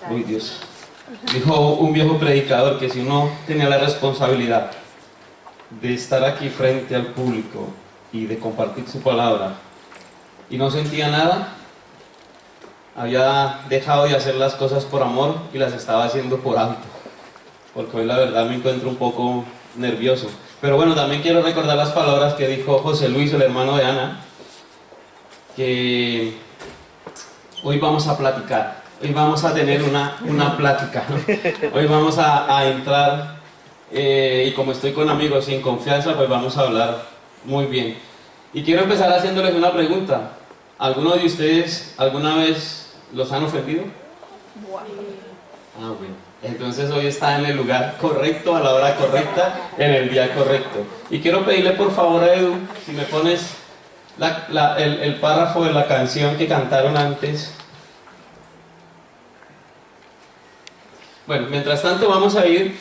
Uy, Dios. Dijo un viejo predicador que si uno tenía la responsabilidad de estar aquí frente al público y de compartir su palabra y no sentía nada, había dejado de hacer las cosas por amor y las estaba haciendo por hábito, porque hoy la verdad me encuentro un poco nervioso. Pero bueno, también quiero recordar las palabras que dijo José Luis, el hermano de Ana, que hoy vamos a platicar, hoy vamos a tener una plática, ¿no? Hoy vamos a entrar, y como estoy con amigos y en confianza, pues vamos a hablar muy bien. Y quiero empezar haciéndoles una pregunta. ¿Alguno de ustedes alguna vez los han ofendido? Ah, bueno. Entonces hoy está en el lugar correcto, a la hora correcta, en el día correcto. Y quiero pedirle por favor a Edu, si me pones el párrafo de la canción que cantaron antes. Bueno, mientras tanto vamos a ir,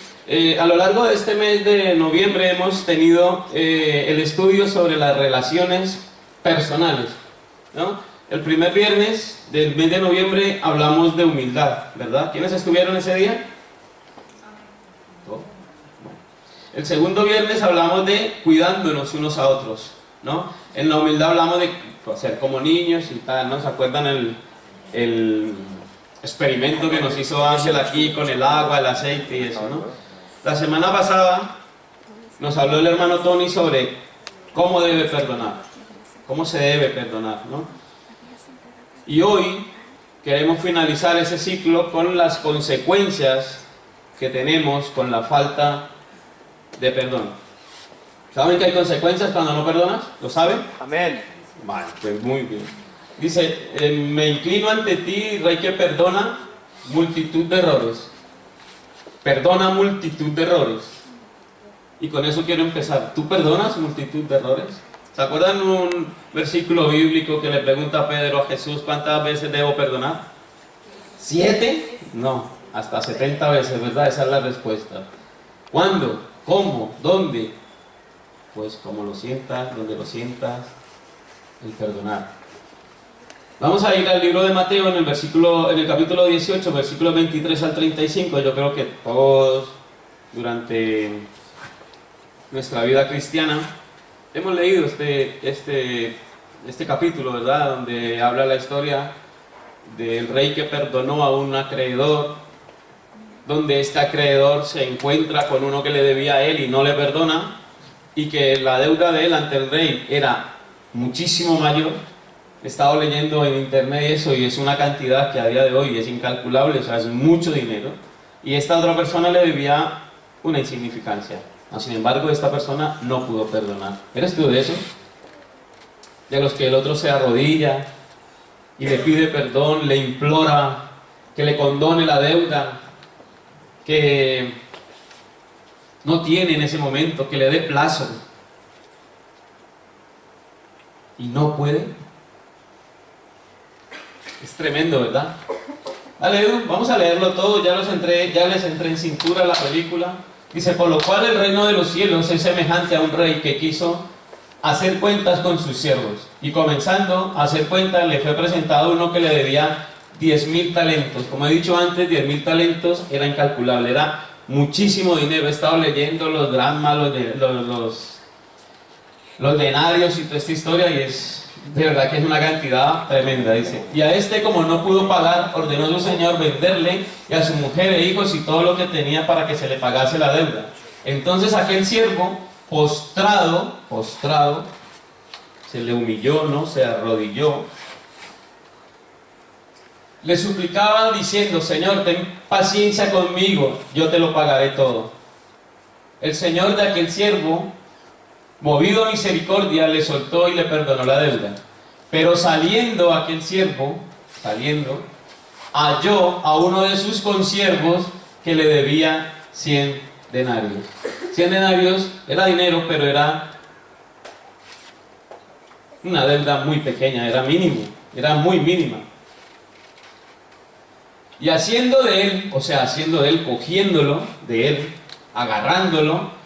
a lo largo de este mes de noviembre hemos tenido el estudio sobre las relaciones personales, ¿no? El primer viernes del mes de noviembre hablamos de humildad, ¿verdad? ¿Quiénes estuvieron ese día? El segundo viernes hablamos de cuidándonos unos a otros, ¿no? En la humildad hablamos de ser como niños y tal, ¿no? ¿Se acuerdan el experimento que nos hizo Ángel aquí con el agua, el aceite y eso, ¿no? La semana pasada nos habló el hermano Tony sobre cómo debe perdonar, cómo se debe perdonar, ¿no? Y hoy queremos finalizar ese ciclo con las consecuencias que tenemos con la falta de perdón. ¿Saben que hay consecuencias cuando no perdonas? ¿Lo saben? Amén. Vale, pues muy bien. Dice, me inclino ante ti, Rey que perdona multitud de errores. Perdona multitud de errores. Y con eso quiero empezar. ¿Tú perdonas multitud de errores? ¿Se acuerdan un versículo bíblico que le pregunta a Pedro a Jesús cuántas veces debo perdonar? ¿7? No, hasta 70 veces, ¿verdad? Esa es la respuesta. ¿Cuándo? ¿Cómo? ¿Dónde? Pues como lo sientas, donde lo sientas, el perdonar. Vamos a ir al libro de Mateo en el capítulo 18, versículos 23 al 35. Yo creo que todos durante nuestra vida cristiana hemos leído este capítulo, ¿verdad? Donde habla la historia del rey que perdonó a un acreedor, donde este acreedor se encuentra con uno que le debía a él y no le perdona, y que la deuda de él ante el rey era muchísimo mayor. He estado leyendo en internet eso y es una cantidad que a día de hoy es incalculable, o sea, es mucho dinero, y esta otra persona le debía una insignificancia. Sin embargo, esta persona no pudo perdonar. ¿Eres tú de eso? De los que el otro se arrodilla y le pide perdón, le implora que le condone la deuda, que no tiene en ese momento, que le dé plazo y no puede. Es tremendo, ¿verdad? Vale, Edu, vamos a leerlo todo. Ya les entré en cintura la película. Dice, por lo cual el reino de los cielos es semejante a un rey que quiso hacer cuentas con sus siervos, y comenzando a hacer cuentas le fue presentado uno que le debía 10.000 talentos. Como he dicho antes, 10.000 talentos era incalculable, era muchísimo dinero. He estado leyendo los dramas, los denarios y toda esta historia, y es de verdad que es una cantidad tremenda. Dice, y a este, como no pudo pagar, ordenó su señor venderle y a su mujer e hijos y todo lo que tenía para que se le pagase la deuda. Entonces aquel siervo, postrado, se le humilló, ¿no? Se arrodilló, le suplicaba diciendo, Señor, ten paciencia conmigo, yo te lo pagaré todo. El señor de aquel siervo, movido a misericordia, le soltó y le perdonó la deuda. Pero saliendo aquel siervo, halló a uno de sus consiervos que le debía 100 denarios. 100 denarios era dinero, pero era una deuda muy pequeña, era mínimo, era muy mínima. Y haciendo de él, cogiéndolo de él, agarrándolo,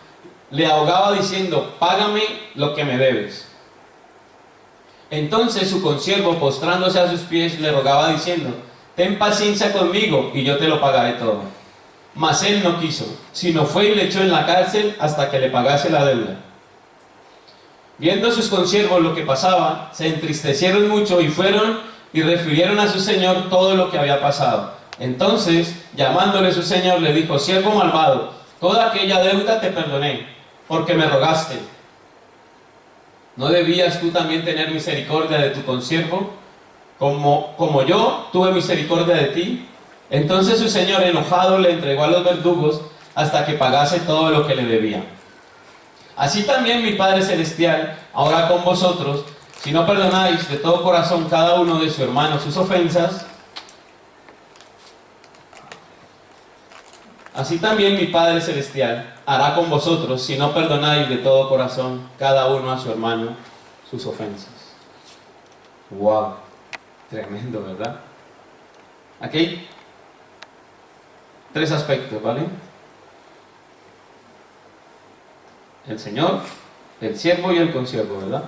le ahogaba diciendo, págame lo que me debes. Entonces su consiervo, postrándose a sus pies, le rogaba diciendo, ten paciencia conmigo y yo te lo pagaré todo. Mas él no quiso, sino fue y le echó en la cárcel hasta que le pagase la deuda. Viendo sus consiervos lo que pasaba, se entristecieron mucho y fueron y refirieron a su señor todo lo que había pasado. Entonces, llamándole su señor, le dijo: siervo malvado, toda aquella deuda te perdoné, porque me rogaste. ¿No debías tú también tener misericordia de tu consiervo, como yo tuve misericordia de ti? Entonces su señor, enojado, le entregó a los verdugos hasta que pagase todo lo que le debía. Así también mi Padre Celestial, ahora con vosotros, si no perdonáis de todo corazón cada uno de su hermano sus ofensas, así también mi Padre Celestial hará con vosotros si no perdonáis de todo corazón cada uno a su hermano sus ofensas. ¡Wow! Tremendo, ¿verdad? Aquí hay 3 aspectos, ¿vale? El Señor, el siervo y el consiervo, ¿verdad?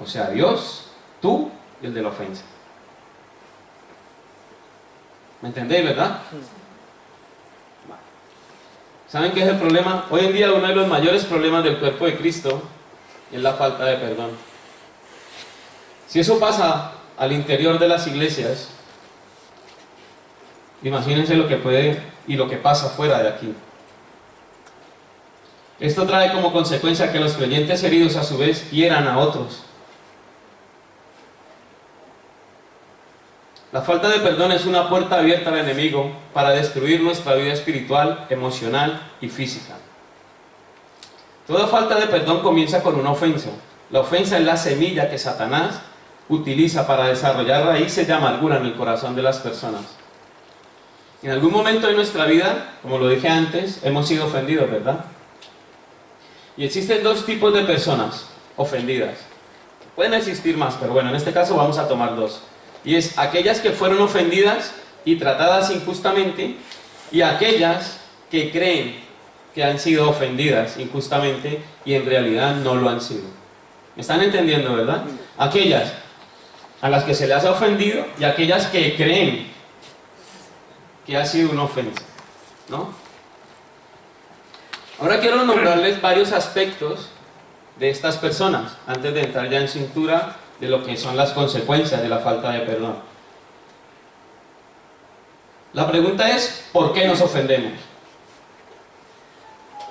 O sea, Dios, tú y el de la ofensa. ¿Me entendéis, verdad? ¿Saben qué es el problema? Hoy en día uno de los mayores problemas del cuerpo de Cristo es la falta de perdón. Si eso pasa al interior de las iglesias, imagínense lo que puede y lo que pasa fuera de aquí. Esto trae como consecuencia que los creyentes heridos a su vez hieran a otros. La falta de perdón es una puerta abierta al enemigo para destruir nuestra vida espiritual, emocional y física. Toda falta de perdón comienza con una ofensa. La ofensa es la semilla que Satanás utiliza para desarrollar raíces de amargura en el corazón de las personas. En algún momento de nuestra vida, como lo dije antes, hemos sido ofendidos, ¿verdad? Y existen 2 tipos de personas ofendidas. Pueden existir más, pero bueno, en este caso vamos a tomar 2. Y es aquellas que fueron ofendidas y tratadas injustamente, y aquellas que creen que han sido ofendidas injustamente y en realidad no lo han sido. ¿Me están entendiendo, verdad? Aquellas a las que se les ha ofendido y aquellas que creen que ha sido una ofensa, ¿no? Ahora quiero nombrarles varios aspectos de estas personas, antes de entrar ya en cintura de lo que son las consecuencias de la falta de perdón. La pregunta es, ¿por qué nos ofendemos?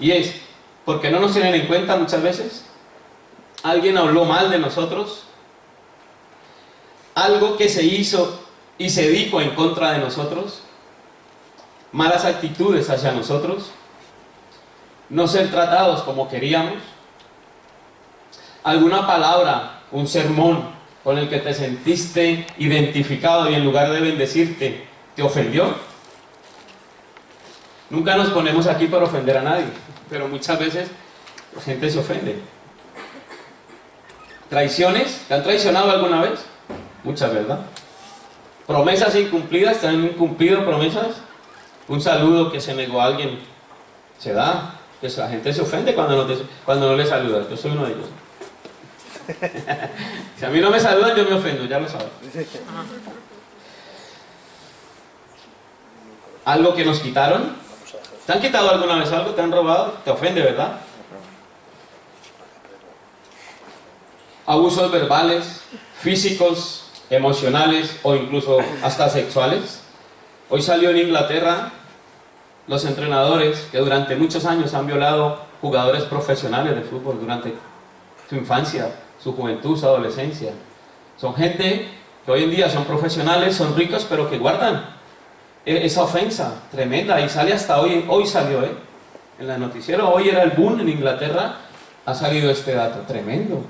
Y es, ¿por qué no nos tienen en cuenta muchas veces? ¿Alguien habló mal de nosotros? ¿Algo que se hizo y se dijo en contra de nosotros? ¿Malas actitudes hacia nosotros? ¿No ser tratados como queríamos? ¿Alguna palabra, un sermón con el que te sentiste identificado y en lugar de bendecirte, te ofendió? Nunca nos ponemos aquí para ofender a nadie, pero muchas veces la gente se ofende. ¿Traiciones? ¿Te han traicionado alguna vez? Muchas, ¿verdad? ¿Promesas incumplidas? ¿Te han incumplido promesas? Un saludo que se negó a alguien se da, que la gente se ofende cuando no le saludas. Yo soy uno de ellos. Si a mí no me saludan, yo me ofendo, ya lo sabes. ¿Algo que nos quitaron? ¿Te han quitado alguna vez algo? ¿Te han robado? Te ofende, ¿verdad? Abusos verbales, físicos, emocionales o incluso hasta sexuales. Hoy salió en Inglaterra los entrenadores que durante muchos años han violado jugadores profesionales de fútbol durante su infancia, su juventud, su adolescencia. Son gente que hoy en día son profesionales, son ricos, pero que guardan esa ofensa tremenda y sale hasta hoy salió, en la noticiero, hoy era el boom en Inglaterra, ha salido este dato, tremendo,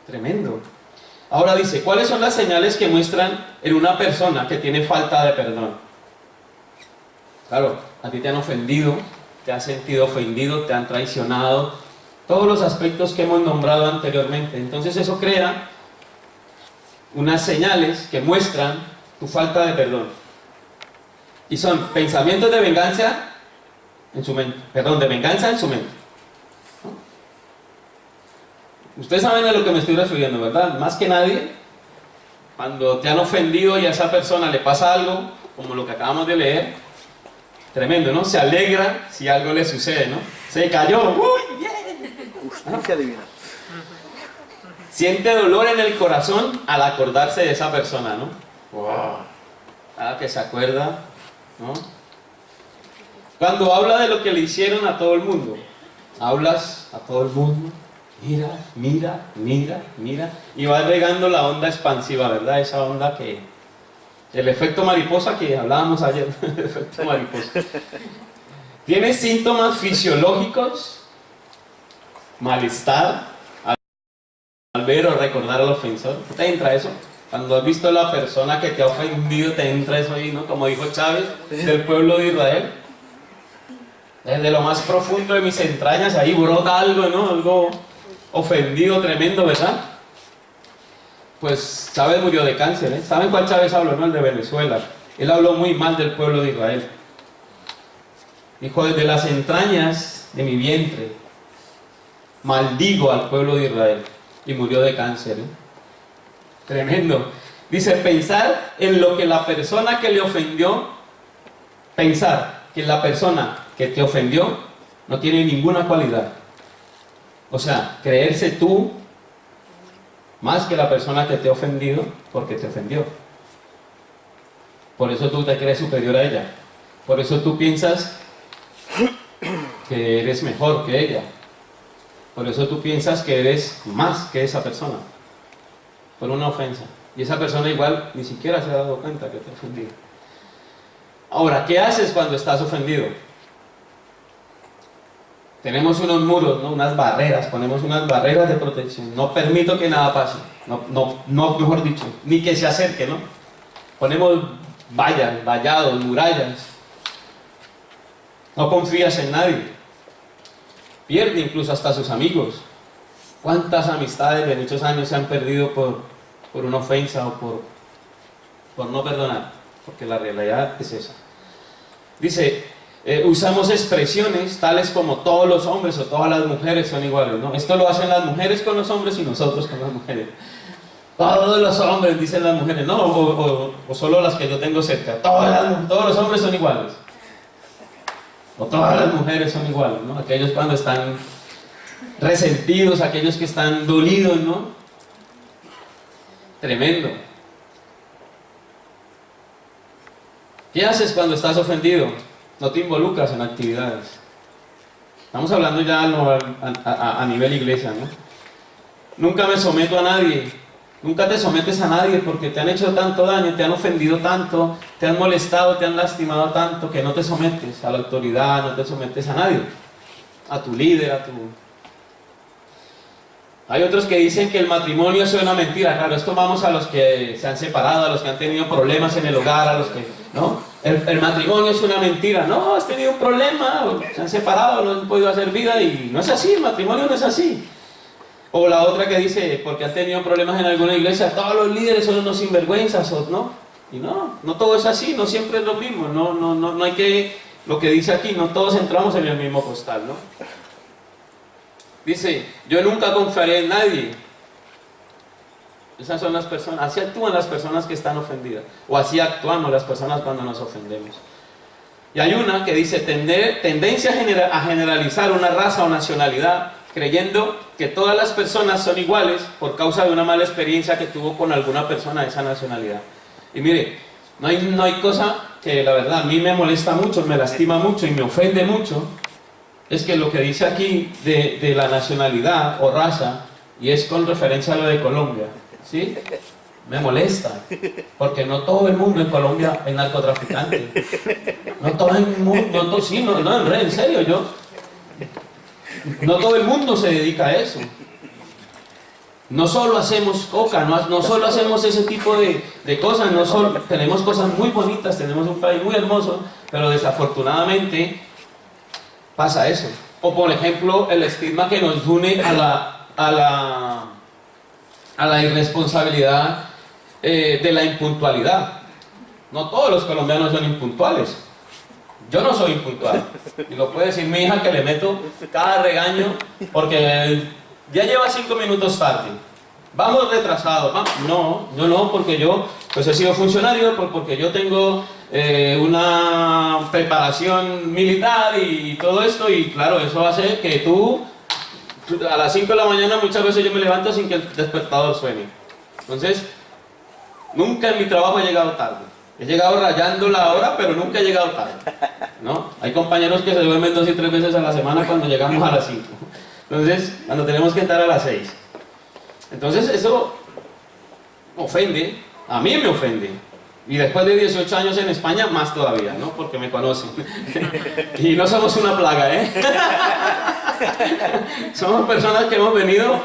tremendo. Ahora dice, ¿cuáles son las señales que muestran en una persona que tiene falta de perdón? Claro, a ti te han ofendido, te has sentido ofendido, te han traicionado, todos los aspectos que hemos nombrado anteriormente. Entonces eso crea unas señales que muestran tu falta de perdón. Y son pensamientos de venganza en su mente, de venganza en su mente. ¿No? Ustedes saben a lo que me estoy refiriendo, ¿verdad? Más que nadie, cuando te han ofendido y a esa persona le pasa algo, como lo que acabamos de leer, tremendo, ¿no? Se alegra si algo le sucede, ¿no? Se cayó, ¡uy, bien! Justicia divina. Siente dolor en el corazón al acordarse de esa persona, ¿no? ¡Wow! Cada que se acuerda, ¿no? Cuando habla de lo que le hicieron a todo el mundo, hablas a todo el mundo, mira, mira, mira, mira, y vas regando la onda expansiva, ¿verdad? Esa onda que, el efecto mariposa que hablábamos ayer, el efecto mariposa. Tiene síntomas fisiológicos, malestar, al ver o recordar al ofensor. ¿Te entra eso? Cuando has visto a la persona que te ha ofendido, te entra eso ahí, ¿no? Como dijo Chávez, del pueblo de Israel. Desde lo más profundo de mis entrañas, ahí brota algo, ¿no? Algo ofendido, tremendo, ¿verdad? Pues Chávez murió de cáncer, ¿eh? ¿Saben cuál Chávez habló, no? El de Venezuela. Él habló muy mal del pueblo de Israel. Dijo, desde las entrañas de mi vientre, maldigo al pueblo de Israel. Y murió de cáncer, ¿eh? Tremendo. Dice, pensar en lo que la persona que le ofendió, pensar que la persona que te ofendió no tiene ninguna cualidad. O sea, creerse tú más que la persona que te ha ofendido porque te ofendió. Por eso tú te crees superior a ella. Por eso tú piensas que eres mejor que ella. Por eso tú piensas que eres más que esa persona. Por una ofensa. Y esa persona igual ni siquiera se ha dado cuenta que te ha ofendido. Ahora, ¿qué haces cuando estás ofendido? Tenemos unos muros, ¿no? Unas barreras, ponemos unas barreras de protección. No permito que nada pase. No, mejor dicho, ni que se acerque, ¿no? Ponemos vallas, vallados, murallas. No confías en nadie. Pierde incluso hasta sus amigos. ¿Cuántas amistades de muchos años se han perdido por una ofensa o por no perdonar? Porque la realidad es esa. Dice, usamos expresiones tales como todos los hombres o todas las mujeres son iguales, ¿no? Esto lo hacen las mujeres con los hombres y nosotros con las mujeres. Todos los hombres, dicen las mujeres, no, o solo las que yo tengo cerca. Todos los hombres son iguales. O todas las mujeres son iguales, ¿no? Aquellos cuando están resentidos, aquellos que están dolidos, ¿no? Tremendo. ¿Qué haces cuando estás ofendido? No te involucras en actividades. Estamos hablando ya a nivel iglesia, ¿no? Nunca me someto a nadie. Nunca te sometes a nadie porque te han hecho tanto daño, te han ofendido tanto, te han molestado, te han lastimado tanto que no te sometes a la autoridad, no te sometes a nadie. A tu líder, a tu... Hay otros que dicen que el matrimonio es una mentira. Claro, esto vamos a los que se han separado, a los que han tenido problemas en el hogar, a los que... ¿no? El matrimonio es una mentira. No, has tenido un problema, se han separado, no han podido hacer vida y no es así, el matrimonio no es así. O la otra que dice, porque han tenido problemas en alguna iglesia, todos los líderes son unos sinvergüenzas, ¿no? Y no todo es así, no siempre es lo mismo, no hay que... Lo que dice aquí, no todos entramos en el mismo costal, ¿no? Dice, yo nunca confiaré en nadie. Esas son las personas, así actúan las personas que están ofendidas. O así actuamos las personas cuando nos ofendemos. Y hay una que dice, tendencia a generalizar una raza o nacionalidad, creyendo que todas las personas son iguales por causa de una mala experiencia que tuvo con alguna persona de esa nacionalidad. Y mire, no hay cosa que la verdad a mí me molesta mucho, me lastima mucho y me ofende mucho. Es que lo que dice aquí de la nacionalidad o raza, y es con referencia a lo de Colombia, ¿sí? Me molesta, porque no todo el mundo en Colombia es narcotraficante. No todo el mundo, en serio, no todo el mundo se dedica a eso. No solo hacemos coca, no solo hacemos ese tipo de cosas, tenemos cosas muy bonitas, tenemos un país muy hermoso, pero desafortunadamente pasa eso. O por ejemplo, el estigma que nos une a la irresponsabilidad de la impuntualidad. No todos los colombianos son impuntuales. Yo no soy impuntual. Y lo puede decir mi hija, que le meto cada regaño porque ya lleva 5 minutos tarde. vamos retrasados. No, yo no, porque yo pues he sido funcionario, porque yo tengo una preparación militar y todo esto, y claro, eso hace que tú a las 5 de la mañana muchas veces yo me levanto sin que el despertador suene. Entonces, nunca en mi trabajo he llegado tarde. He llegado rayando la hora, pero nunca he llegado tarde, ¿no? Hay compañeros que se duermen 2 y 3 veces a la semana cuando llegamos a las 5. Entonces, cuando tenemos que estar a las 6. Entonces, eso ofende, a mí me ofende. Y después de 18 años en España, más todavía, ¿no? Porque me conocen. Y no somos una plaga, ¿eh? Somos personas que hemos venido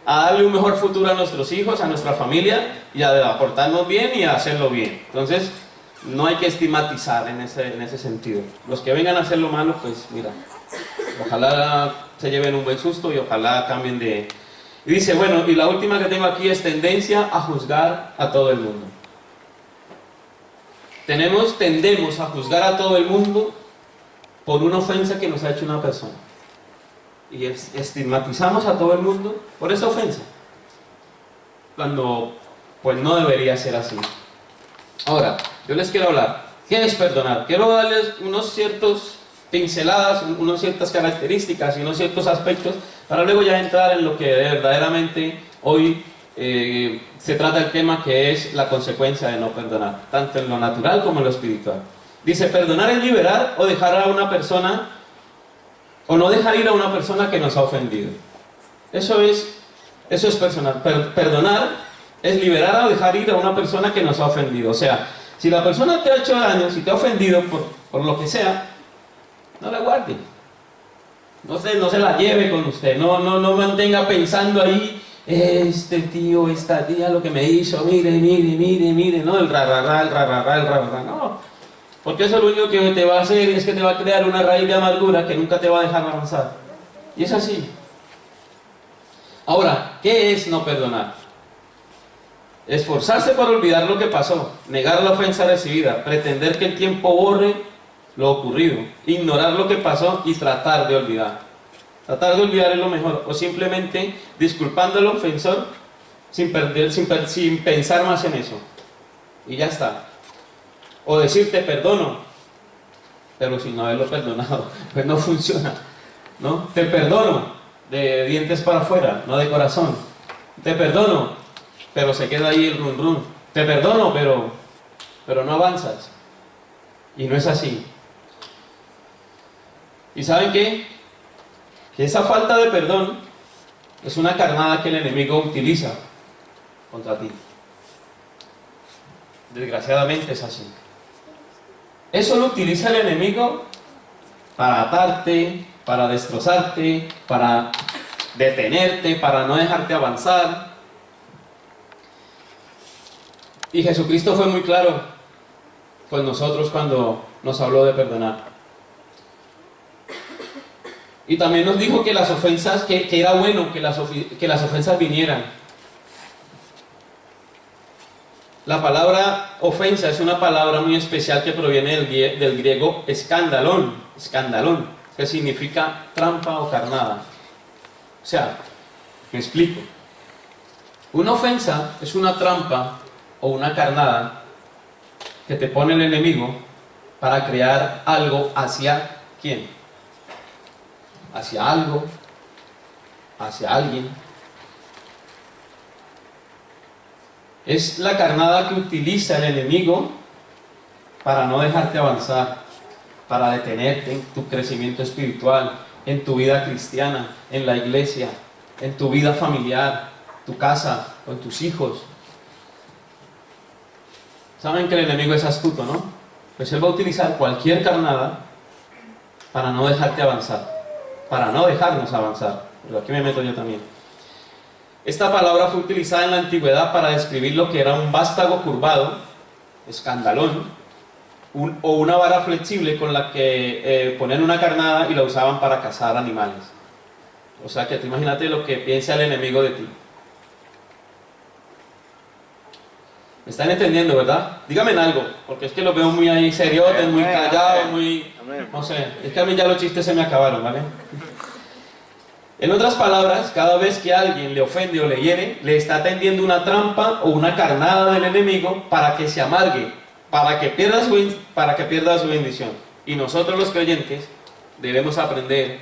a darle un mejor futuro a nuestros hijos, a nuestra familia, y a aportarnos bien y a hacerlo bien. Entonces, no hay que estigmatizar en ese sentido. Los que vengan a hacer lo malo, pues mira, ojalá se lleven un buen susto y ojalá cambien de... Y dice, bueno, y la última que tengo aquí es tendencia a juzgar a todo el mundo. Tendemos a juzgar a todo el mundo por una ofensa que nos ha hecho una persona. Y estigmatizamos a todo el mundo por esa ofensa, cuando pues no debería ser así. Ahora, yo les quiero hablar, ¿qué es perdonar? Quiero darles unos ciertos pinceladas, unas ciertas características y unos ciertos aspectos, para luego ya entrar en lo que verdaderamente hoy se trata el tema, que es la consecuencia de no perdonar, tanto en lo natural como en lo espiritual. Dice, perdonar es liberar o dejar a una persona, o no dejar ir a una persona que nos ha ofendido. Eso es personal. Perdonar es liberar o dejar ir a una persona que nos ha ofendido. O sea, si la persona te ha hecho daño, si te ha ofendido por lo que sea, no la guarde. No se la lleve con usted. No mantenga pensando ahí, este tío, esta tía, lo que me hizo, mire, no, el rarará, no. Porque eso lo único que te va a hacer es que te va a crear una raíz de amargura que nunca te va a dejar avanzar. Y es así. Ahora, ¿qué es no perdonar? Esforzarse por olvidar lo que pasó, negar la ofensa recibida, pretender que el tiempo borre lo ocurrido, ignorar lo que pasó y tratar de olvidar. Tratar de olvidar es lo mejor, o simplemente disculpando al ofensor sin pensar más en eso. Y ya está. O decir te perdono, pero sin haberlo perdonado, pues no funciona, ¿no? Te perdono de dientes para afuera, no de corazón. Te perdono, pero se queda ahí el run run. Te perdono, pero no avanzas. Y no es así. ¿Y saben qué? Que esa falta de perdón es una carnada que el enemigo utiliza contra ti. Desgraciadamente es así. Eso lo utiliza el enemigo para atarte, para destrozarte, para detenerte, para no dejarte avanzar. Y Jesucristo fue muy claro con nosotros cuando nos habló de perdonar. Y también nos dijo que las ofensas, que era bueno que las ofensas vinieran. La palabra ofensa es una palabra muy especial que proviene del griego escandalón, que significa trampa o carnada. O sea, me explico. Una ofensa es una trampa o una carnada que te pone el enemigo para crear algo hacia ¿quién? Hacia algo, hacia alguien. Es la carnada que utiliza el enemigo para no dejarte avanzar, para detenerte en tu crecimiento espiritual, en tu vida cristiana, en la iglesia, en tu vida familiar, tu casa, con tus hijos. Saben que el enemigo es astuto, ¿no? Pues él va a utilizar cualquier carnada para no dejarte avanzar, para no dejarnos avanzar. Pero aquí me meto yo también. Esta palabra fue utilizada en la antigüedad para describir lo que era un vástago curvado, escandalón, o una vara flexible con la que ponían una carnada y la usaban para cazar animales. O sea que tú imagínate lo que piensa el enemigo de ti. ¿Me están entendiendo, verdad? Díganme algo, porque es que lo veo muy ahí seriotes, muy callados, muy... No sé, es que a mí ya los chistes se me acabaron, ¿vale? En otras palabras, cada vez que alguien le ofende o le hiere, le está tendiendo una trampa o una carnada del enemigo para que se amargue, para que pierda su bendición. Y nosotros los creyentes debemos aprender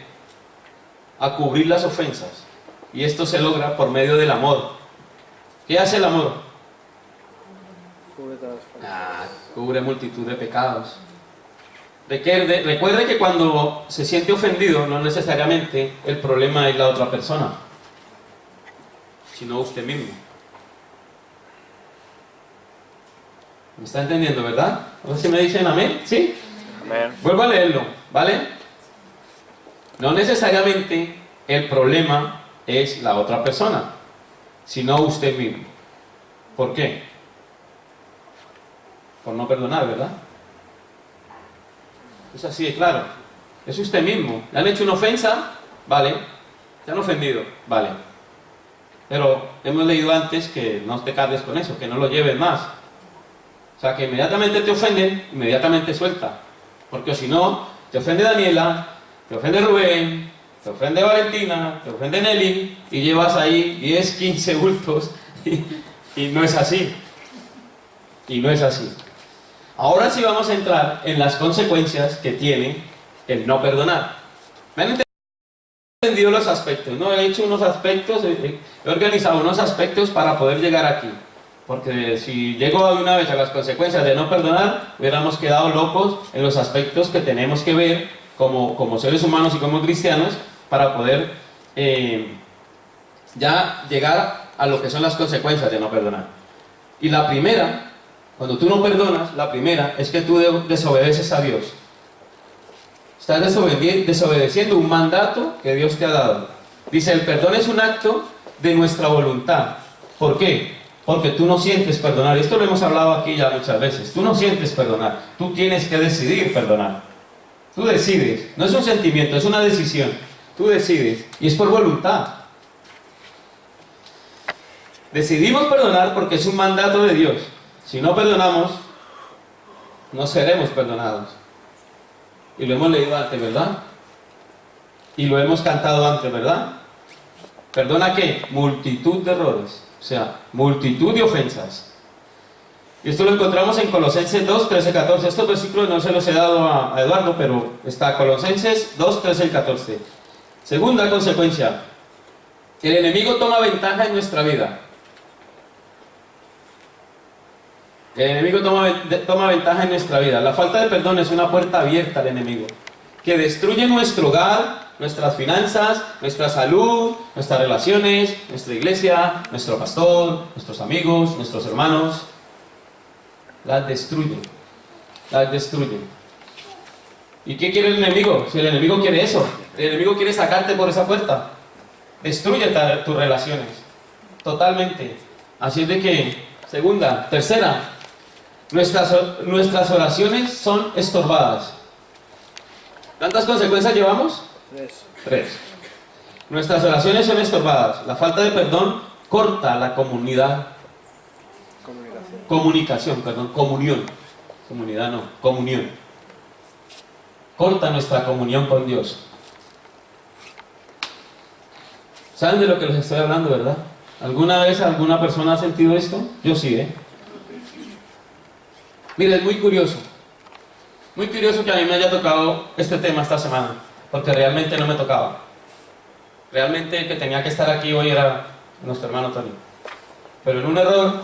a cubrir las ofensas. Y esto se logra por medio del amor. ¿Qué hace el amor? Cubre multitud de pecados. Recuerde que cuando se siente ofendido, no necesariamente el problema es la otra persona, sino usted mismo. ¿Me está entendiendo, verdad? A ver si me dicen amén. ¿Sí? Amén. Vuelvo a leerlo, ¿vale? No necesariamente el problema es la otra persona, sino usted mismo. ¿Por qué? Por no perdonar, ¿verdad? Es así de claro. Es usted mismo. ¿Le han hecho una ofensa? Vale. ¿Te han ofendido? Vale. Pero hemos leído antes que no te cargues con eso, que no lo lleves más. O sea, que inmediatamente te ofenden, inmediatamente suelta. Porque si no, te ofende Daniela, te ofende Rubén, te ofende Valentina, te ofende Nelly, y llevas ahí 10, 15 bultos, y no es así. Y no es así. Ahora sí vamos a entrar en las consecuencias que tiene el no perdonar. ¿Me han entendido los aspectos? ¿No? He hecho unos aspectos, he organizado unos aspectos para poder llegar aquí. Porque si llego de una vez a las consecuencias de no perdonar, hubiéramos quedado locos en los aspectos que tenemos que ver como seres humanos y como cristianos para poder ya llegar a lo que son las consecuencias de no perdonar. Y la primera, cuando tú no perdonas, la primera es que tú desobedeces a Dios. Estás desobedeciendo un mandato que Dios te ha dado. Dice, el perdón es un acto de nuestra voluntad. ¿Por qué? Porque tú no sientes perdonar. Esto lo hemos hablado aquí ya muchas veces. Tú no sientes perdonar. Tú tienes que decidir perdonar. Tú decides. No es un sentimiento, es una decisión. Tú decides. Y es por voluntad. Decidimos perdonar porque es un mandato de Dios. Si no perdonamos, no seremos perdonados. Y lo hemos leído antes, ¿verdad? Y lo hemos cantado antes, ¿verdad? ¿Perdona qué? Multitud de errores. O sea, multitud de ofensas. Y esto lo encontramos en Colosenses 2, 13, 14. Estos versículos no se los he dado a Eduardo, pero está Colosenses 2, 13 y 14. Segunda consecuencia. El enemigo toma ventaja en nuestra vida. El enemigo toma ventaja en nuestra vida. La falta de perdón es una puerta abierta al enemigo, que destruye nuestro hogar, nuestras finanzas, nuestra salud, nuestras relaciones, nuestra iglesia, nuestro pastor, nuestros amigos, nuestros hermanos. Las destruye. Las destruye. ¿Y qué quiere el enemigo? Si el enemigo quiere eso, el enemigo quiere sacarte por esa puerta. Destruye tus relaciones. Totalmente. Así es de que, tercera, nuestras oraciones son estorbadas. ¿Cuántas consecuencias llevamos? 3. Nuestras oraciones son estorbadas. La falta de perdón corta la comunión. Corta nuestra comunión con Dios. ¿Saben de lo que les estoy hablando, verdad? ¿Alguna vez alguna persona ha sentido esto? Yo sí, Mira, es muy curioso. Muy curioso que a mí me haya tocado este tema esta semana, porque realmente no me tocaba. Realmente el que tenía que estar aquí hoy era nuestro hermano Tony. Pero en un error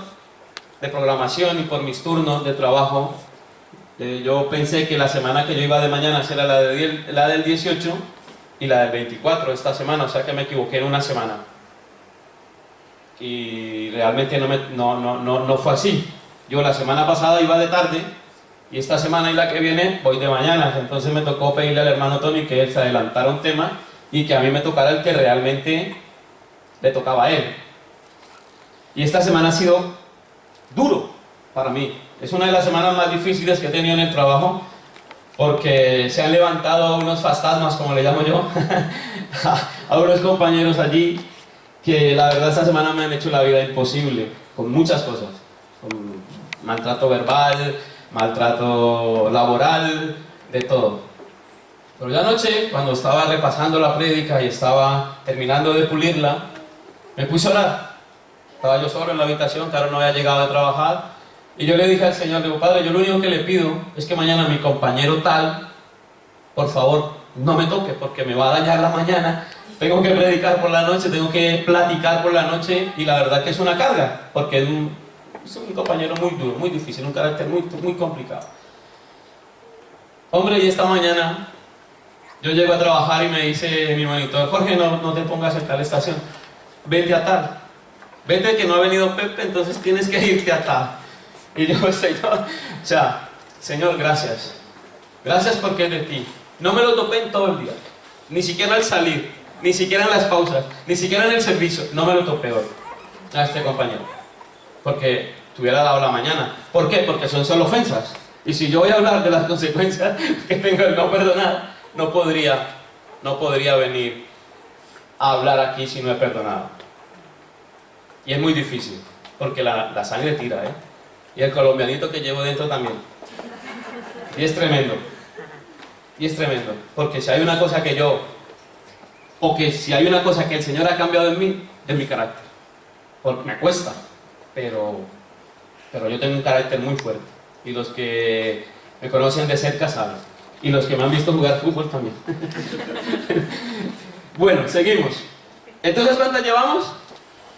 de programación y por mis turnos de trabajo, yo pensé que la semana que yo iba de mañana era la del 18 y la del 24 esta semana, o sea que me equivoqué en una semana. Y realmente no fue así. Yo la semana pasada iba de tarde y esta semana y la que viene voy de mañana. Entonces me tocó pedirle al hermano Tony que él se adelantara un tema y que a mí me tocara el que realmente le tocaba a él. Y esta semana ha sido duro para mí. Es una de las semanas más difíciles que he tenido en el trabajo porque se han levantado unos fantasmas, como le llamo yo, a unos compañeros allí que la verdad esta semana me han hecho la vida imposible con muchas cosas. Con maltrato verbal, maltrato laboral, de todo. Pero ya anoche, cuando estaba repasando la prédica y estaba terminando de pulirla, me puse a orar. Estaba yo solo en la habitación, claro, no había llegado de trabajar. Y yo le dije al Señor, digo, Padre, yo lo único que le pido es que mañana mi compañero tal, por favor, no me toque, porque me va a dañar la mañana. Tengo que predicar por la noche, tengo que platicar por la noche, y la verdad que es una carga, porque es un compañero muy duro, muy difícil, un carácter muy complicado. Hombre, y esta mañana yo llego a trabajar y me dice mi monitor, Jorge, no te pongas en tal estación, vete a tal. Vete que no ha venido Pepe, entonces tienes que irte a tal. Y yo, Señor, o sea, Señor, gracias. Gracias porque es de ti. No me lo topé en todo el día, ni siquiera al salir, ni siquiera en las pausas, ni siquiera en el servicio. No me lo topé hoy a este compañero, porque te hubiera dado la mañana. ¿Por qué? Porque son solo ofensas. Y si yo voy a hablar de las consecuencias que tengo el no perdonar, no podría venir a hablar aquí si no he perdonado. Y es muy difícil, porque la sangre tira, ¿eh? Y el colombianito que llevo dentro también. Y es tremendo. Y es tremendo, porque si hay una cosa que si hay una cosa que el Señor ha cambiado en mí, es mi carácter. Porque me cuesta, pero yo tengo un carácter muy fuerte. Y los que me conocen de cerca saben. Y los que me han visto jugar fútbol también. Bueno, seguimos. Entonces, ¿cuántas llevamos?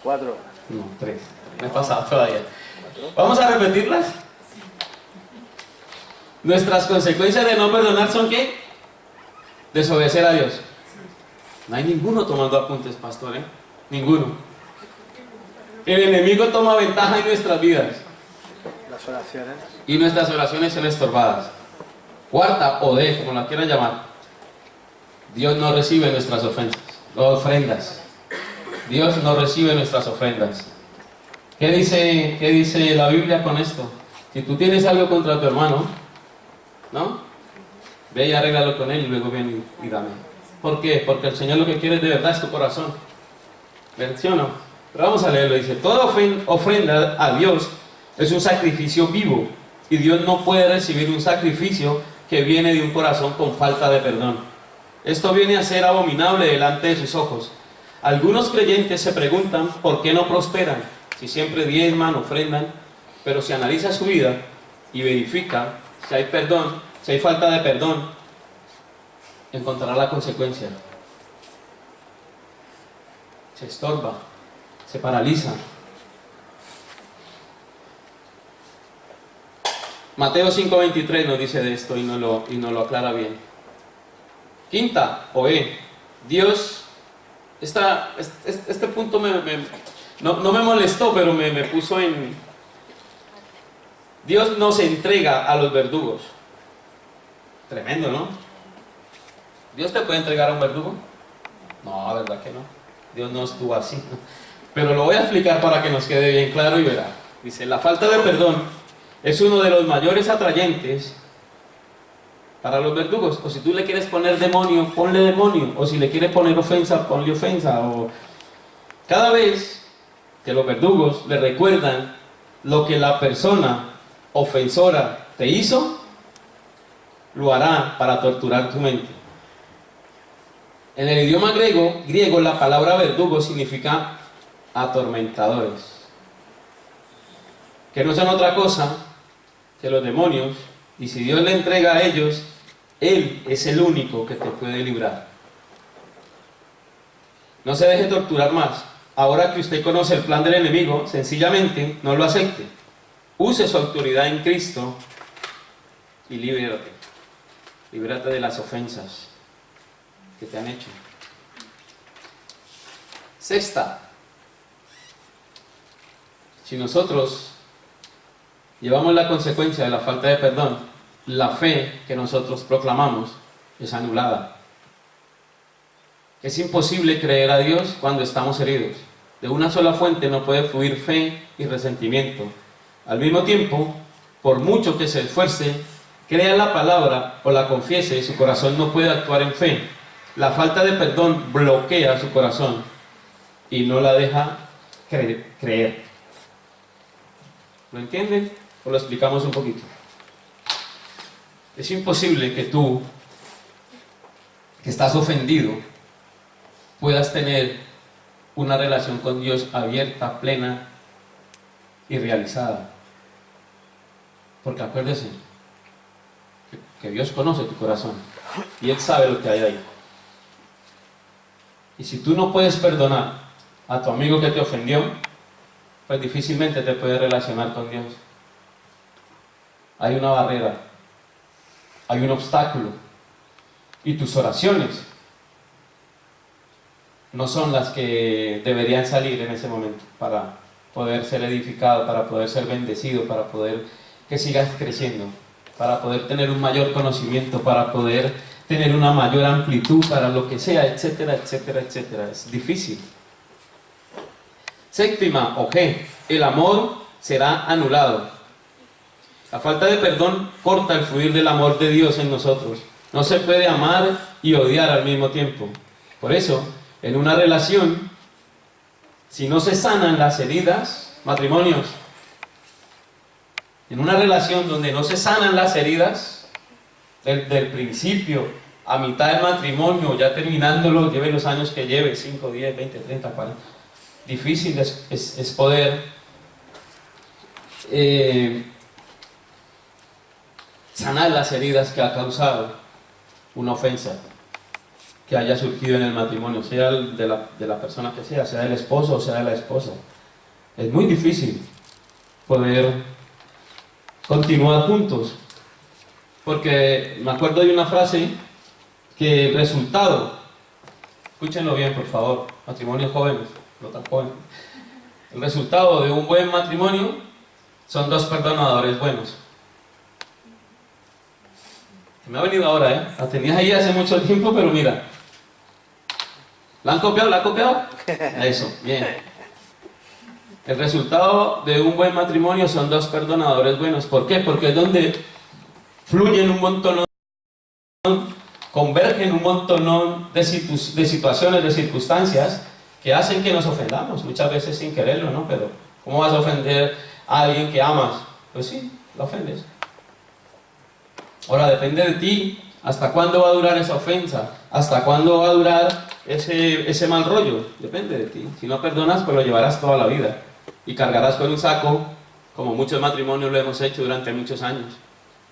4. No, 3. Me he pasado todavía. ¿Vamos a repetirlas? Nuestras consecuencias de no perdonar son ¿qué? Desobedecer a Dios. No hay ninguno tomando apuntes, pastor, ¿eh? Ninguno. El enemigo toma ventaja en nuestras vidas. Las oraciones. Y nuestras oraciones son estorbadas. Cuarta, o D, como la quieran llamar. Dios no recibe nuestras ofrendas. Dios no recibe nuestras ofrendas. ¿Qué dice la Biblia con esto? Si tú tienes algo contra tu hermano, ¿no? Ve y arréglalo con él y luego ven y dame. ¿Por qué? Porque el Señor lo que quiere de verdad es tu corazón. ¿Sí o no? Pero vamos a leerlo. Dice, toda ofrenda a Dios es un sacrificio vivo. Y Dios no puede recibir un sacrificio que viene de un corazón con falta de perdón. Esto viene a ser abominable delante de sus ojos. Algunos creyentes se preguntan por qué no prosperan, si siempre diezman, ofrendan, pero si analiza su vida y verifica si hay perdón, si hay falta de perdón, encontrará la consecuencia. Se estorba, se paraliza. Mateo 5:23 nos dice de esto y nos lo aclara bien. Quinta, o E, Dios, este punto no me molestó, pero me puso en... Dios nos entrega a los verdugos. Tremendo, ¿no? ¿Dios te puede entregar a un verdugo? No, la verdad que no. Dios no estuvo así. Pero lo voy a explicar para que nos quede bien claro y verá. Dice, la falta de perdón es uno de los mayores atrayentes para los verdugos. O si tú le quieres poner demonio, ponle demonio. O si le quieres poner ofensa, ponle ofensa. O... Cada vez que los verdugos le recuerdan lo que la persona ofensora te hizo, lo hará para torturar tu mente. En el idioma griego la palabra verdugo significa atormentadores, que no son otra cosa que los demonios, y si Dios le entrega a ellos, Él es el único que te puede librar. No se deje torturar más. Ahora que usted conoce el plan del enemigo, sencillamente no lo acepte. Use su autoridad en Cristo y libérate. Libérate de las ofensas que te han hecho. Sexta, si nosotros llevamos la consecuencia de la falta de perdón, la fe que nosotros proclamamos es anulada. Es imposible creer a Dios cuando estamos heridos. De una sola fuente no puede fluir fe y resentimiento. Al mismo tiempo, por mucho que se esfuerce, crea la palabra o la confiese, su corazón no puede actuar en fe. La falta de perdón bloquea su corazón y no la deja creer. ¿Lo entienden? ¿O lo explicamos un poquito? Es imposible que tú que estás ofendido, puedas tener una relación con Dios abierta, plena y realizada. Porque acuérdese que Dios conoce tu corazón y Él sabe lo que hay ahí. Y si tú no puedes perdonar a tu amigo que te ofendió, pues difícilmente te puedes relacionar con Dios. Hay una barrera, hay un obstáculo, y tus oraciones no son las que deberían salir en ese momento para poder ser edificado, para poder ser bendecido, para poder que sigas creciendo, para poder tener un mayor conocimiento, para poder tener una mayor amplitud para lo que sea, etcétera, etcétera, etcétera. Es difícil. Séptima, o G, el amor será anulado. La falta de perdón corta el fluir del amor de Dios en nosotros. No se puede amar y odiar al mismo tiempo. Por eso, en una relación, si no se sanan las heridas, matrimonios, en una relación donde no se sanan las heridas, del principio a mitad del matrimonio, ya terminándolo, lleve los años que lleve, 5, 10, 20, 30, 40, difícil es poder sanar las heridas que ha causado una ofensa que haya surgido en el matrimonio, sea de la persona que sea del esposo o sea de la esposa. Es muy difícil poder continuar juntos, porque me acuerdo de una frase que el resultado, escúchenlo bien por favor, matrimonios jóvenes, no tan jóvenes, el resultado de un buen matrimonio son dos perdonadores buenos. Me ha venido ahora, la tenías ahí hace mucho tiempo, pero mira, ¿la han copiado? ¿La han copiado? Eso, bien. El resultado de un buen matrimonio son dos perdonadores buenos. ¿Por qué? Porque es donde fluyen un montón, convergen un montón de situaciones, de circunstancias que hacen que nos ofendamos, muchas veces sin quererlo, ¿no? Pero ¿cómo vas a ofender a alguien que amas? Pues sí, la ofendes. Ahora depende de ti, ¿hasta cuándo va a durar esa ofensa? ¿Hasta cuándo va a durar ese mal rollo? Depende de ti. Si no perdonas, pues lo llevarás toda la vida. Y cargarás con un saco, como muchos matrimonios lo hemos hecho durante muchos años.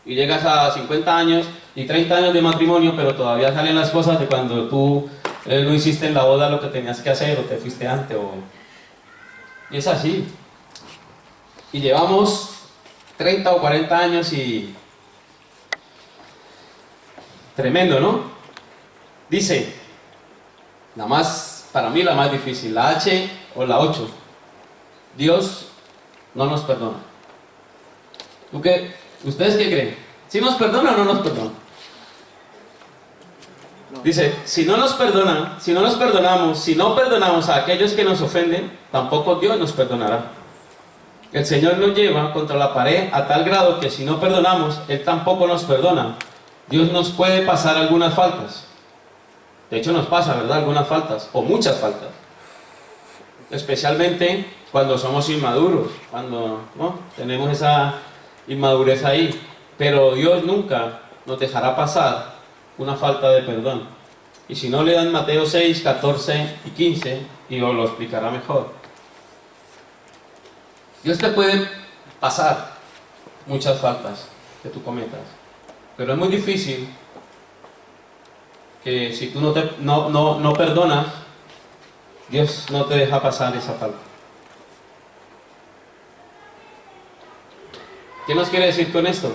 Y llegas a 50 años y 30 años de matrimonio, pero todavía salen las cosas de cuando tú no hiciste en la boda lo que tenías que hacer, o te fuiste antes, Y es así. Y llevamos 30 o 40 años y... Tremendo, ¿no? Dice, para mí la más difícil, la H o la 8. Dios no nos perdona. ¿Ustedes qué creen? ¿Sí nos perdona o no nos perdona? Dice, si no nos perdonamos, si no perdonamos a aquellos que nos ofenden, tampoco Dios nos perdonará. El Señor nos lleva contra la pared a tal grado que si no perdonamos, Él tampoco nos perdona. Dios nos puede pasar algunas faltas. De hecho nos pasa, ¿verdad? Algunas faltas, o muchas faltas. Especialmente cuando somos inmaduros, cuando ¿no? tenemos esa inmadurez ahí. Pero Dios nunca nos dejará pasar una falta de perdón. Y si no, le dan Mateo 6, 14 y 15 y os lo explicará mejor. Dios te puede pasar muchas faltas que tú cometas. Pero es muy difícil que si tú no perdonas, Dios no te deja pasar esa falta. ¿Qué nos quiere decir con esto?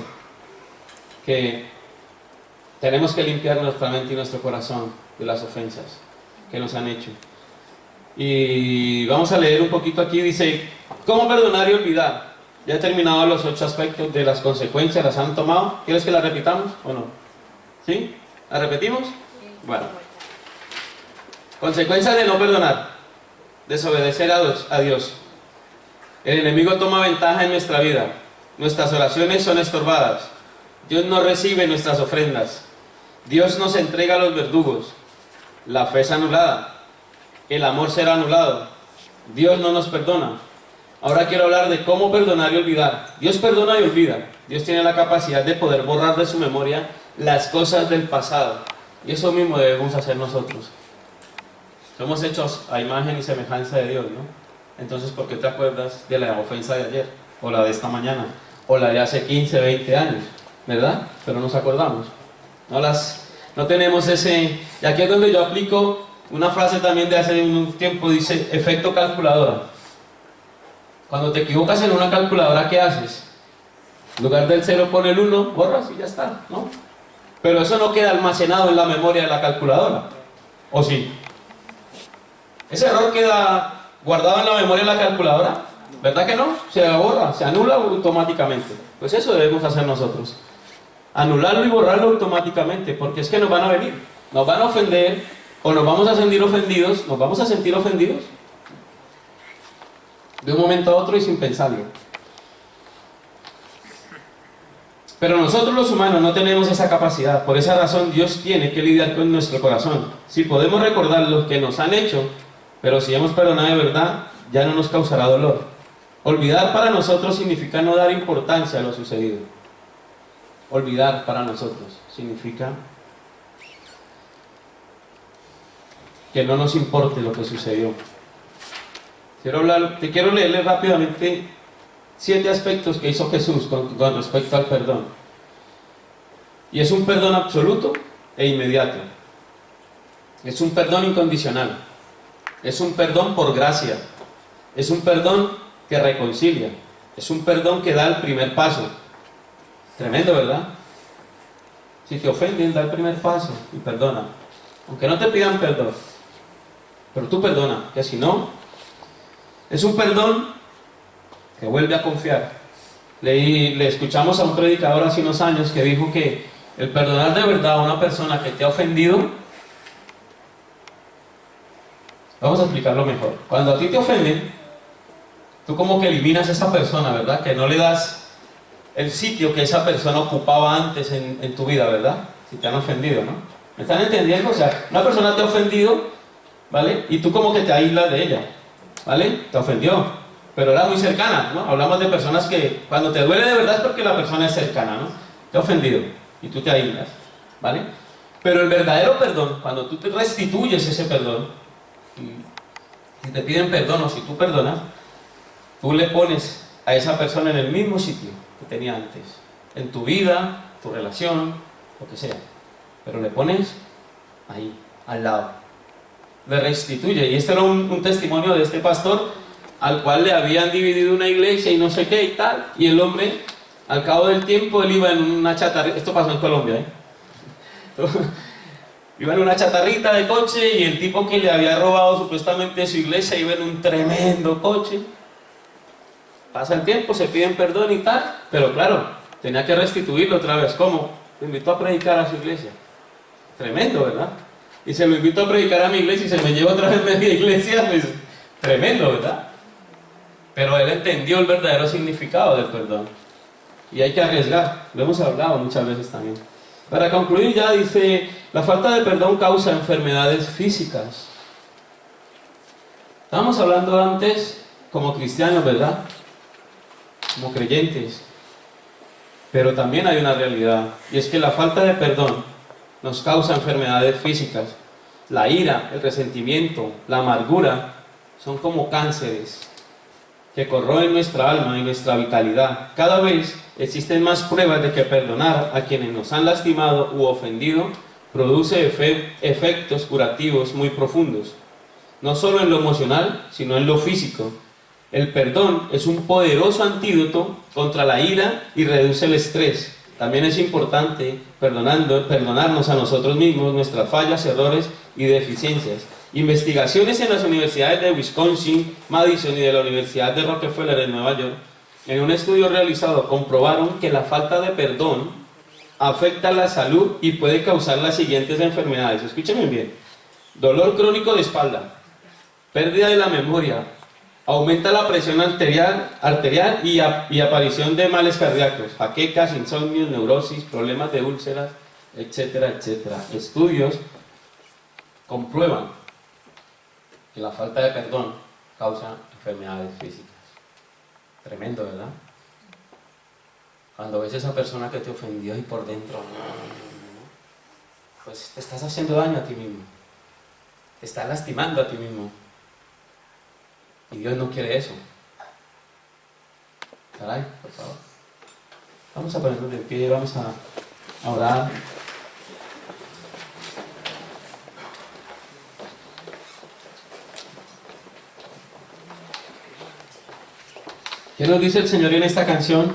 Que tenemos que limpiar nuestra mente y nuestro corazón de las ofensas que nos han hecho. Y vamos a leer un poquito aquí, dice, ¿cómo perdonar y olvidar? Ya he terminado los 8 aspectos de las consecuencias, ¿las han tomado? ¿Quieres que las repitamos o no? ¿Sí? ¿Las repetimos? Bueno. Consecuencias de no perdonar. Desobedecer a Dios. El enemigo toma ventaja en nuestra vida. Nuestras oraciones son estorbadas. Dios no recibe nuestras ofrendas. Dios nos entrega a los verdugos. La fe es anulada. El amor será anulado. Dios no nos perdona. Ahora quiero hablar de cómo perdonar y olvidar. Dios perdona y olvida. Dios tiene la capacidad de poder borrar de su memoria las cosas del pasado. Y eso mismo debemos hacer nosotros. Somos hechos a imagen y semejanza de Dios, ¿no? Entonces, ¿por qué te acuerdas de la ofensa de ayer? O la de esta mañana, o la de hace 15, 20 años, ¿verdad? Pero nos acordamos. No tenemos ese... Y aquí es donde yo aplico una frase también de hace un tiempo, dice, efecto calculadora. Cuando te equivocas en una calculadora, ¿qué haces? En lugar del 0 pone el 1, borras y ya está, ¿no? Pero eso no queda almacenado en la memoria de la calculadora, ¿o sí? Ese error queda guardado en la memoria de la calculadora, ¿verdad que no? Se borra, se anula automáticamente. Pues eso debemos hacer nosotros. Anularlo y borrarlo automáticamente, porque es que nos van a venir, nos van a ofender, o nos vamos a sentir ofendidos, de un momento a otro y sin pensarlo. Pero nosotros los humanos no tenemos esa capacidad. Por esa razón Dios tiene que lidiar con nuestro corazón. Si podemos recordar lo que nos han hecho, pero si hemos perdonado de verdad, ya no nos causará dolor. Olvidar para nosotros significa no dar importancia a lo sucedido. Olvidar para nosotros significa que no nos importe lo que sucedió. Te quiero leerle rápidamente 7 aspectos que hizo Jesús con respecto al perdón. Y es un perdón absoluto e inmediato. Es un perdón incondicional. Es un perdón por gracia. Es un perdón que reconcilia. Es un perdón que da el primer paso. Tremendo, ¿verdad? Si te ofenden, da el primer paso y perdona. Aunque no te pidan perdón. Pero tú perdona, que si no... Es un perdón que vuelve a confiar. Le escuchamos a un predicador hace unos años que dijo que el perdonar de verdad a una persona que te ha ofendido, vamos a explicarlo mejor. Cuando a ti te ofenden, tú como que eliminas a esa persona, ¿verdad? Que no le das el sitio que esa persona ocupaba antes en tu vida, ¿verdad? Si te han ofendido, ¿no? ¿Me están entendiendo? O sea, una persona te ha ofendido, ¿vale? Y tú como que te aíslas de ella, ¿vale? Te ofendió, pero era muy cercana, ¿no? Hablamos de personas que cuando te duele de verdad es porque la persona es cercana, ¿no? Te ha ofendido y tú te aíslas, ¿vale? Pero el verdadero perdón, cuando tú te restituyes ese perdón, y si te piden perdón o si tú perdonas, tú le pones a esa persona en el mismo sitio que tenía antes, en tu vida, tu relación, lo que sea, pero le pones ahí, al lado, le restituye. Y este era un testimonio de este pastor al cual le habían dividido una iglesia y no sé qué y tal, y el hombre, al cabo del tiempo, él iba en una chatarrita, esto pasó en Colombia, iba en una chatarrita de coche y el tipo que le había robado supuestamente su iglesia iba en un tremendo coche. Pasa el tiempo, se piden perdón y tal, pero claro, tenía que restituirlo otra vez. ¿Cómo? Lo invitó a predicar a su iglesia. Tremendo, ¿verdad? Y se lo invito a predicar a mi iglesia y se me lleva otra vez media iglesia, pues tremendo, ¿verdad? Pero él entendió el verdadero significado del perdón. Y hay que arriesgar, lo hemos hablado muchas veces también. Para concluir ya dice, la falta de perdón causa enfermedades físicas. Estábamos hablando antes como cristianos, ¿verdad? Como creyentes. Pero también hay una realidad, y es que la falta de perdón nos causa enfermedades físicas. La ira, el resentimiento, la amargura son como cánceres que corroen nuestra alma y nuestra vitalidad. Cada vez existen más pruebas de que perdonar a quienes nos han lastimado u ofendido produce efectos curativos muy profundos, no solo en lo emocional, sino en lo físico. El perdón es un poderoso antídoto contra la ira y reduce el estrés. También es importante perdonarnos a nosotros mismos nuestras fallas, errores y deficiencias. Investigaciones en las universidades de Wisconsin, Madison y de la Universidad de Rockefeller en Nueva York, en un estudio realizado, comprobaron que la falta de perdón afecta la salud y puede causar las siguientes enfermedades. Escúchenme bien: dolor crónico de espalda, pérdida de la memoria, aumenta la presión arterial y aparición de males cardíacos, jaquecas, insomnios, neurosis, problemas de úlceras, etcétera, etcétera. Estudios comprueban que la falta de perdón causa enfermedades físicas. Tremendo, ¿verdad? Cuando ves a esa persona que te ofendió y por dentro, pues te estás haciendo daño a ti mismo. Te estás lastimando a ti mismo. Y Dios no quiere eso. Caray, por favor. Vamos a ponernos de pie, vamos a orar. ¿Qué nos dice el Señor en esta canción?